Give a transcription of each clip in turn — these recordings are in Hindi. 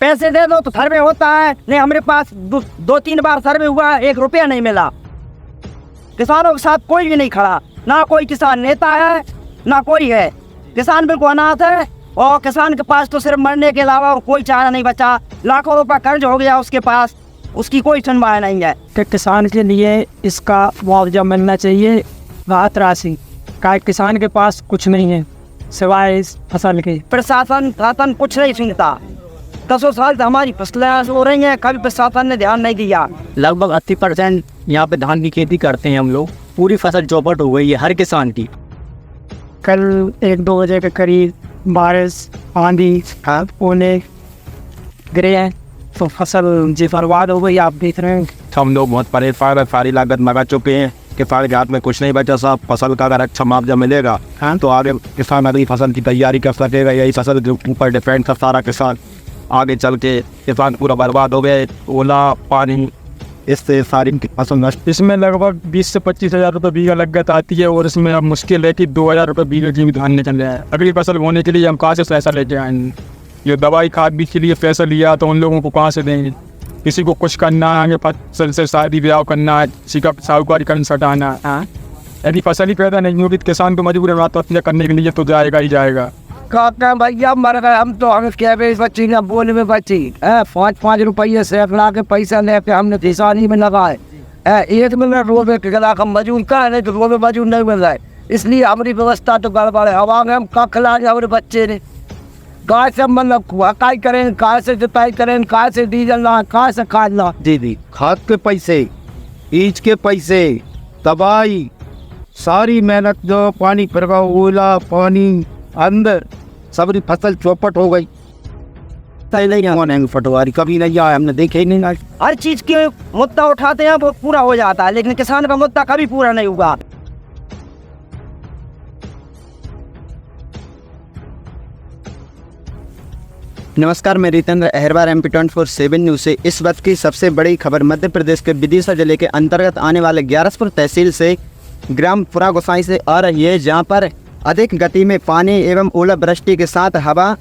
पैसे दे दो तो सर्वे होता है, नहीं हमारे पास दो तीन बार सर्वे हुआ, 1 रुपया नहीं मिला। किसानों के साथ कोई भी नहीं खड़ा, ना कोई किसान नेता है ना कोई है। किसान बिल्कुल अनाथ है और किसान के पास तो सिर्फ मरने के अलावा कोई चारा नहीं बचा। लाखों रुपया कर्ज हो गया उसके पास, उसकी कोई सुनवाई नहीं है। कि किसान के लिए इसका मुआवजा मिलना चाहिए, राहत राशि का। किसान के पास कुछ नहीं है सिवाय इस फसल के। प्रशासन कुछ नहीं सुनता। 10 साल से हमारी फसलें हो रही हैं, कभी प्रशासन ने ध्यान नहीं दिया। लगभग 80% यहाँ पे धान की खेती करते हैं हम लोग। पूरी फसल चौपट हो गई है हर किसान की। कल 1-2 बजे के करीब बारिश आंधी ओले गिरे हैं तो फसल जी बर्बाद हो गई। आप देख रहे हैं हम लोग बहुत परेशान है, सारी लागत लगा चुके हैं। किसान के हाथ में कुछ नहीं बचा साहब। फसल का अगर अच्छा मुआवजा मिलेगा तो आगे किसान अगली फसल की तैयारी कर सकेगा। यही फसल के ऊपर डिपेंड था सारा किसान। आगे चल के किसान पूरा बर्बाद हो गए, ओला पानी इससे सारी फसल नष्ट। इसमें लगभग 20 से 25 हज़ार रुपये बीघा लागत आती है और इसमें अब मुश्किल है कि 2,000 रुपये बीघा की भी धान निकल रहा है। अगली फसल बोने के लिए हम कहाँ से पैसा लेके आएंगे? ये दवाई खाद बीज के लिए पैसा लिया तो उन लोगों को कहाँ से देंगे? किसी को कुछ करना है, आगे फसल से शादी ब्याह करना है, किसी का साहूकारी कर्ज सटाना है। यदि फसल ही पैदा नहीं होगी तो किसान को मजबूर है आत्महत्या करने के लिए, तो जाएगा ही जाएगा। कहते भैया मर गए हम तो, हमें क्या बची ना बोले में बची है। 5-5 रुपये सैकड़ा के पैसा लेके हमने किसानी में लगाए। 1 मिनट रोड में गला का मजूर का है, नहीं तो रोड में मजूर नहीं मिल रहा है। इसलिए हमारी व्यवस्था तो गड़बड़ है। अब आगे हम का खिलाए हमारे बच्चे ने? काय से मतलब हकाई करें, काय से जुताई करें, काय से डीजल ला, काय से खाद ला। दीदी खाद के पैसे, बीज के पैसे, दवाई, सारी मेहनत जो पानी पर का ओला पानी अंदर सबरी फसल चौपट हो गई। नहीं फटवारी कभी नहीं आया, हमने देखे ही नहीं। आज हर चीज के मुद्दा उठाते हैं वो पूरा हो जाता है, लेकिन किसान का मुद्दा कभी पूरा नहीं हुआ। नमस्कार, मैं रितेंद्र अहरवार MP24/7 न्यूज़ से। इस वक्त की सबसे बड़ी खबर मध्य प्रदेश के विदिशा जिले के अंतर्गत आने वाले ग्यारसपुर तहसील से ग्राम पुरा गोसाई से आ रही है, जहां पर अधिक गति में पानी एवं ओलावृष्टि के साथ हवा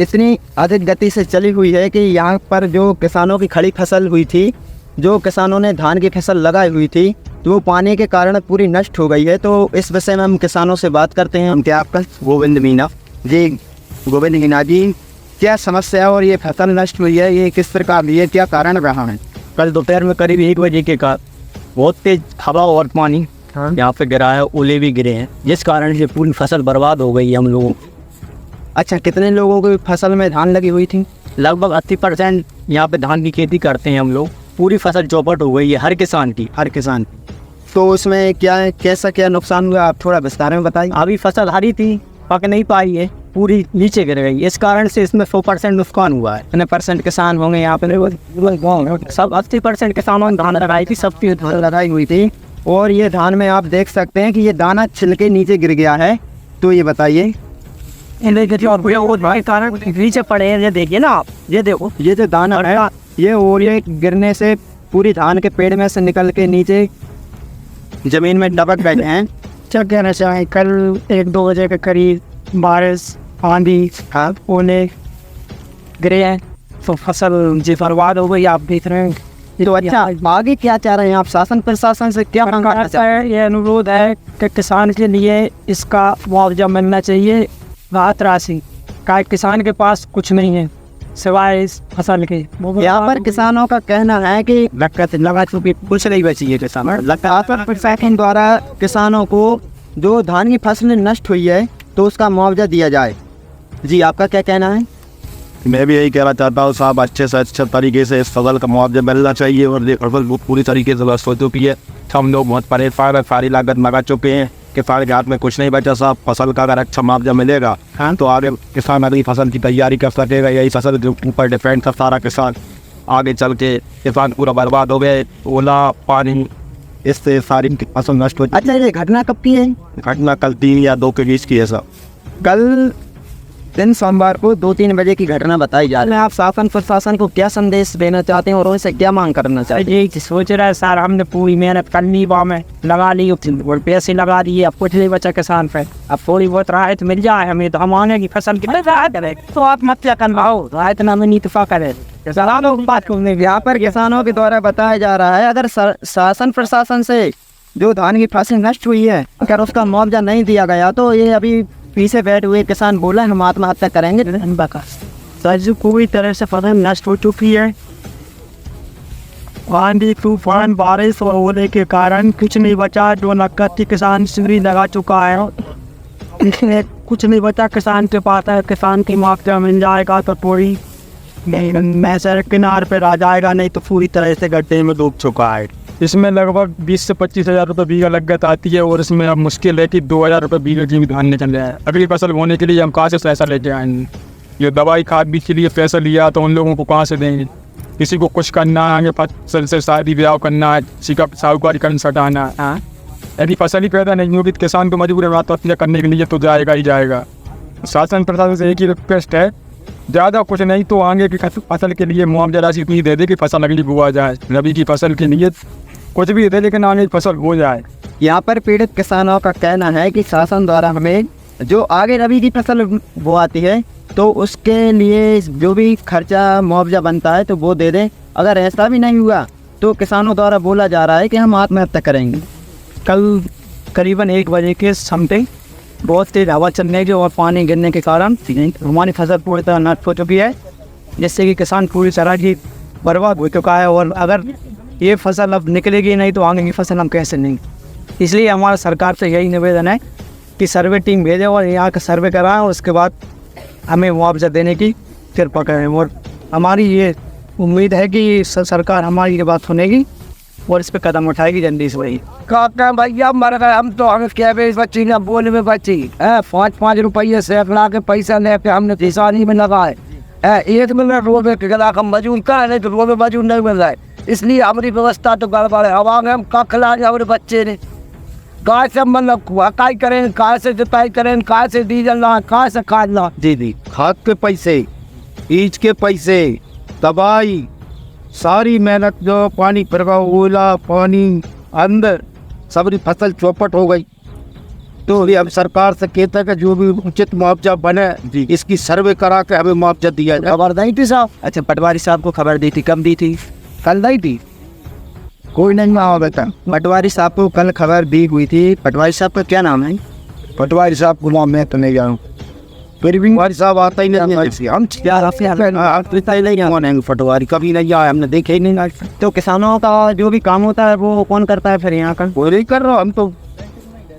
इतनी अधिक गति से चली हुई है कि यहाँ पर जो किसानों की खड़ी फसल हुई थी, जो किसानों ने धान की फसल लगाई हुई थी, तो वो पानी के कारण पूरी नष्ट हो गई है। तो इस विषय में हम किसानों से बात करते हैं। हम क्या आपका गोविंद मीना जी, गोविंद मीना जी, क्या समस्या है और ये फसल नष्ट हुई है, ये किस प्रकार ये क्या कारण रहा है? कल दोपहर में करीब 1 बजे के का बहुत तेज हवा और पानी यहाँ पे गिरा है, ओले भी गिरे हैं, जिस कारण से पूरी फसल बर्बाद हो गई है हम लोगों। अच्छा, कितने लोगों की फसल में धान लगी हुई थी? लगभग 80% यहाँ पे धान की खेती करते हैं हम लोग। पूरी फसल चौपट हो गई है हर किसान की। हर किसान। तो उसमें क्या कैसा क्या नुकसान हुआ, आप थोड़ा विस्तार में बताइए। अभी फसल हरी थी, पक नहीं पाई है, पूरी नीचे गिर गई। इस कारण से इसमें 100% नुकसान हुआ है। कितने % किसान होंगे यहाँ पे? सब 80% किसानों ने धान लगाई थी, सबकी धान लगाई हुई थी। और ये धान में आप देख सकते हैं कि ये दाना छिलके नीचे गिर गया है। तो ये बताइए, कारण नीचे पड़े हैं, ये देखिए ना आप, ये देखो, ये जो दाना है ये ओले गिरने से पूरी धान के पेड़ में से निकल के नीचे जमीन में दबक गए हैं। क्या कहना चाहें? कल 1-2 बजे के करीब बारिश आंधी ओले गिरे हैं तो फसल जी बर्बाद हो गई। आप देख रहे हैं। तो अच्छा, आगे क्या चाह रहे हैं आप? शासन प्रशासन से क्या ये अनुरोध है कि किसान के लिए इसका मुआवजा मिलना चाहिए, राहत राशि का। किसान के पास कुछ नहीं है सिवाय इस फसल के। यहाँ पर किसानों का कहना है कि लगा चुकी कुछ नहीं बची है किसान। लगातार प्रशासन द्वारा किसानों को जो धान की फसल नष्ट हुई है तो उसका मुआवजा दिया जाए। जी, आपका क्या कहना है? मैं भी यही कहना चाहता हूँ साहब, अच्छे से अच्छे तरीके से इस फसल का मुआवजा मिलना चाहिए। और ये फसल पूरी तरीके से नष्ट हो चुकी है। हम लोग बहुत परेशान है, सारी लागत लगा चुके हैं। किसान के हाथ में कुछ नहीं बचा साहब। फसल का अगर अच्छा मुआवजा मिलेगा तो आगे किसान अगली फसल की तैयारी कर सकेगा। यही फसल के ऊपर डिपेंड था सारा किसान। आगे चल के किसान पूरा बर्बाद हो गए, ओला पानी इससे सारी फसल नष्ट हो। अच्छा, ये घटना कब की है? घटना कल 3 या 2 के बीच की है साहब। कल दिन सोमवार को 2-3 बजे की घटना बताई जा रही है। आप शासन प्रशासन को क्या संदेश देना चाहते हैं और उनसे क्या मांग करना चाहते हैं? यही सोच रहे हैं सर, हमने पूरी मेहनत कर ली, वहाँ में लगा ली और पैसे लगा दिए, अब कुछ नहीं बचा किसान पे। अब थोड़ी बहुत राहत मिल जाए हमें तो हम आगे की फसल की राहत करें, तो आत्महत्या करना हो राहत ना मिली तो क्या करें। किसानों की बात करने यहाँ पर किसानों के द्वारा बताया जा रहा है, अगर शासन प्रशासन से जो धान की फसल नष्ट हुई है अगर उसका मुआवजा नहीं दिया गया तो ये अभी पीछे बैठे हुए किसान बोला हम आत्महत्या करेंगे। सर पूरी तरह से फसल नष्ट हो चुकी है। आंधी तूफान बारिश और होने के कारण कुछ नहीं बचा, जो नकदी किसान सिरी लगा चुका है इसमें कुछ नहीं बचा किसान के पास है। किसान की मुआवजा मिल जाएगा तो पूरी मैसर किनार पे आ जाएगा, नहीं तो पूरी तरह से गड्ढे में डूब चुका है। इसमें लगभग 20 से 25 हज़ार रुपये बीघा लागत आती है और इसमें अब मुश्किल है कि 2,000 रुपये बीघा की भी धान निकल रहा है। अगली फसल बोने के लिए हम कहाँ से पैसा लेके आएंगे? ये दवाई खाद बीज के लिए पैसा लिया तो उन लोगों को कहाँ से देंगे? किसी को कुछ करना है, आगे फसल से शादी ब्याह करना है, किसी का साहूकारी कर्ज सटाना है। यदि फसल ही पैदा नहीं होगी तो किसान को मजबूर है आत्महत्या करने के लिए तो जाएगा ही जाएगा। शासन प्रशासन से एक ही रिक्वेस्ट है, ज़्यादा कुछ नहीं तो आगे की फसल के लिए मुआवजा राशि इतनी दे दे कि फसल अगली बुआ जाए। रबी की फसल के लिए कुछ भी दे लेकिन आगे की फसल हो जाए। यहाँ पर पीड़ित किसानों का कहना है कि शासन द्वारा हमें जो आगे रबी की फसल बोआती है तो उसके लिए जो भी खर्चा मुआवजा बनता है तो वो दे दें। अगर ऐसा भी नहीं हुआ तो किसानों द्वारा बोला जा रहा है कि हम आत्महत्या करेंगे। कल करीबन 1 बजे के समथिंग बहुत तेज हवा चलने के और पानी गिरने के कारण हमारी फसल पूरी तरह नष्ट हो चुकी है, जिससे कि किसान पूरी तरह की बर्बाद हो चुका है। और अगर ये फसल अब निकलेगी नहीं तो आगे की फसल हम कैसे लेंगे। इसलिए हमारा सरकार से यही निवेदन है कि सर्वे टीम भेजें और यहाँ का सर्वे कराएं और उसके बाद हमें मुआवजा देने की कृपा करें। और हमारी ये उम्मीद है कि सरकार हमारी ये बात सुनेगी और इस पर कदम उठाएगी जल्दी से। वही कहते भैया मर गए हम तो, हमें क्या बेच बची ना बोल में बची है। 5-5 रुपये सैकड़ा के पैसा लेके हमने किसानी में लगाए है। 1 मिनट रोड पे गला का मजूर का नहीं तो रोड में मजूर नहीं मिल रहा है, इसलिए हमारी व्यवस्था तो गड़बड़ है। हवा में हम का खिलाए हमारे बच्चे ने कहाँ से मतलब काय करें, कहाँ से जुताई करें, कहाँ से डीजल ला, कहाँ से खाद ला। जी खाद के पैसे, बीज के पैसे, दवाई, सारी मेहनत जो पानी फिर गया, ओला पानी अंदर सबरी फसल चौपट हो गई। तो ये अब सरकार से कहता है कि जो भी उचित मुआवजा बने इसकी सर्वे करा के हमें मुआवजा दिया जाए। खबर दी थी साहब? अच्छा, पटवारी साहब को खबर दी थी, कब दी थी? कल दी थी, कोई नहीं आवा बेटा। पटवारी साहब को कल खबर दी हुई थी। पटवारी साहब का क्या नाम है? पटवारी साहब को नाम मैं तो नहीं जानूँ, फिर भी पटवारी साहब आता ही नहीं है। हम कौन है पटवारी? कभी नहीं आया, हमने देखे ही नहीं। तो किसानों का जो भी काम होता है वो कौन करता है फिर यहाँ का? कोई नहीं कर रहा, हम तो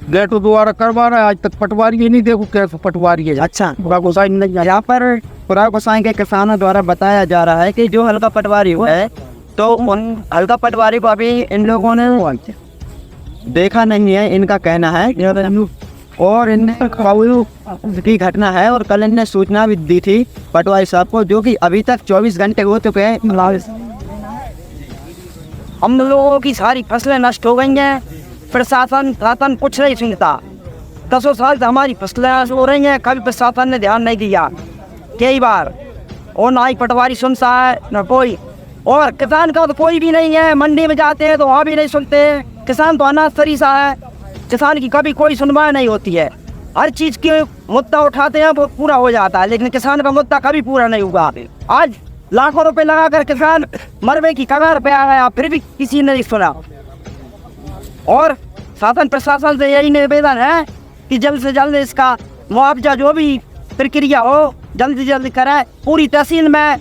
गेटो द्वारा करवा रहे हैं। आज तक पटवारी ही नहीं देखो कैसे पटवारी है। अच्छा, पूरा गोसाई नहीं। यहाँ पर पूरा गोसाई के किसानों द्वारा बताया जा रहा है कि जो हल्का पटवारी है तो उन हल्का पटवारी को अभी इन लोगों ने देखा नहीं है, इनका कहना है। और इनने की घटना है और कल इनने सूचना भी दी थी पटवारी साहब को, जो कि अभी तक 24 घंटे हो चुके हैं। हम लोगों की सारी फसलें नष्ट हो गई हैं, प्रशासन कुछ नहीं सुनता। 10 साल से हमारी फसलें नष्ट हो रही हैं, कभी प्रशासन ने ध्यान नहीं दिया कई बार, और ना ही पटवारी सुनता है न कोई। और किसान का तो कोई भी नहीं है, मंडी में जाते हैं तो वहाँ भी नहीं सुनते। किसान तो अनाज सरीसा है, किसान की कभी कोई सुनवाई नहीं होती है। हर चीज़ के मुद्दा उठाते हैं वो पूरा हो जाता है, लेकिन किसान का मुद्दा कभी पूरा नहीं हुआ। आज लाखों रुपए लगाकर किसान मरने की कगार पे आ गया, फिर भी किसी ने नहीं सुना। और शासन प्रशासन से यही निवेदन है कि जल्द से जल्द इसका मुआवजा जो भी प्रक्रिया हो जल्दी जल्दी कराए। पूरी तहसील में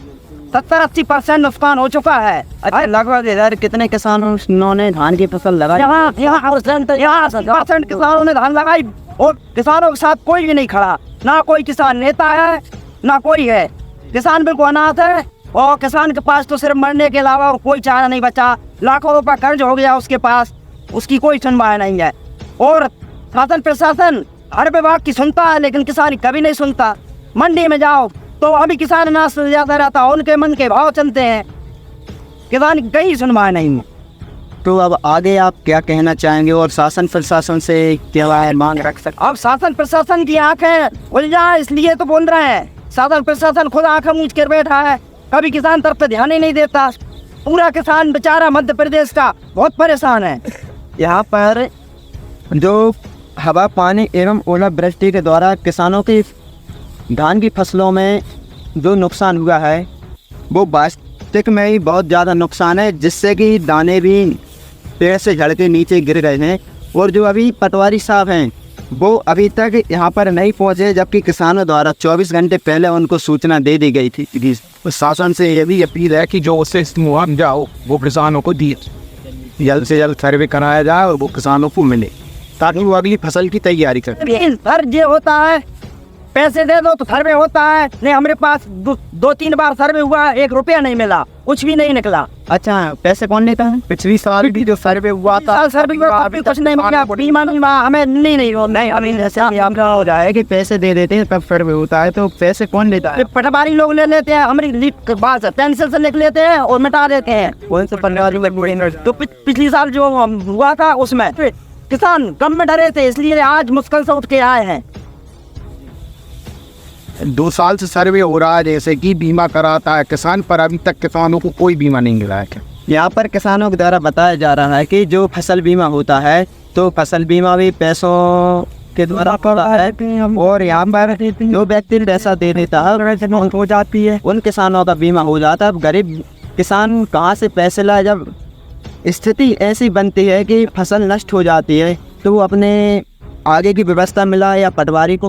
70-80% नुकसान हो चुका है। अच्छा, लगभग इधर कितने किसानों ने धान की फसल लगाई? यहाँ % किसानों ने धान लगाई और किसानों के साथ कोई भी नहीं खड़ा, ना कोई किसान नेता है ना कोई है। किसान बिल्कुल अनाथ है और किसान के पास तो सिर्फ मरने के अलावा और कोई चारा नहीं बचा। लाखों रुपया कर्ज हो गया उसके पास, उसकी कोई सुनवाई नहीं है। और शासन प्रशासन हर विभाग की सुनता है लेकिन किसान कभी नहीं सुनता। मंडी में जाओ तो अभी किसान अनाज से ज़्यादा रहता है, उनके मन के भाव चलते हैं, किसान की कहीं सुनवाई नहीं है। तो अब आगे आप क्या कहना चाहेंगे और शासन प्रशासन से क्या है मांग रख सकते? अब शासन प्रशासन की आंखें खुल जाए इसलिए तो बोल रहे हैं। शासन प्रशासन खुद आंखें मूंझ कर बैठा है, कभी किसान तरफ पे ध्यान ही नहीं देता। पूरा किसान बेचारा मध्य प्रदेश का बहुत परेशान है। यहाँ पर जो हवा पानी एवं ओलावृष्टि के द्वारा किसानों की धान की फसलों में जो नुकसान हुआ है वो वास्तविक में ही बहुत ज़्यादा नुकसान है, जिससे कि दाने भी पेड़ से झड़ के नीचे गिर गए हैं। और जो अभी पटवारी साहब हैं वो अभी तक यहाँ पर नहीं पहुँचे, जबकि किसानों द्वारा 24 घंटे पहले उनको सूचना दे दी गई थी। शासन से ये भी अपील है कि जो उससे मुआवजा हो वो किसानों को दिए, जल्द से जल्द सर्वे कराया जाए और वो किसानों को मिले ताकि वो अगली फसल की तैयारी करें। सर ये होता है पैसे दे दो तो सर्वे होता है, नहीं हमारे पास 2-3 बार सर्वे हुआ, 1 रुपया नहीं मिला, कुछ भी नहीं निकला। अच्छा, पैसे कौन लेता है? पिछली साल भी जो सर्वे हुआ था, सर्वे हुआ कुछ नहीं मिला, बीमा हमें नहीं अभी ऐसा हो रहा है कि पैसे दे देते हैं तब सर्वे होता है, तो पैसे कौन लेता है? पटवारी लोग ले लेते हैं, हमारी बात पेंसिल से लिख लेते हैं और मिटा देते हैं। कौन से पटवारी? तो पिछली साल जो हुआ था उसमें किसान कम में डरे थे, इसलिए आज मुश्किल से उठ के आए हैं। 2 साल से सर्वे हो रहा है, जैसे कि बीमा कराता है किसान, पर अभी तक किसानों को कोई बीमा नहीं मिला है। यहाँ पर किसानों के द्वारा बताया जा रहा है कि जो फसल बीमा होता है तो फसल बीमा भी पैसों के द्वारा पड़ा है, और यहाँ पर जो व्यक्ति पैसा दे देता है हो जाती है, उन किसानों का बीमा हो जाता है। अब गरीब किसान कहाँ से पैसे लाए? जब स्थिति ऐसी बनती है कि फसल नष्ट हो जाती है तो वो अपने आगे की व्यवस्था मिला या पटवारी को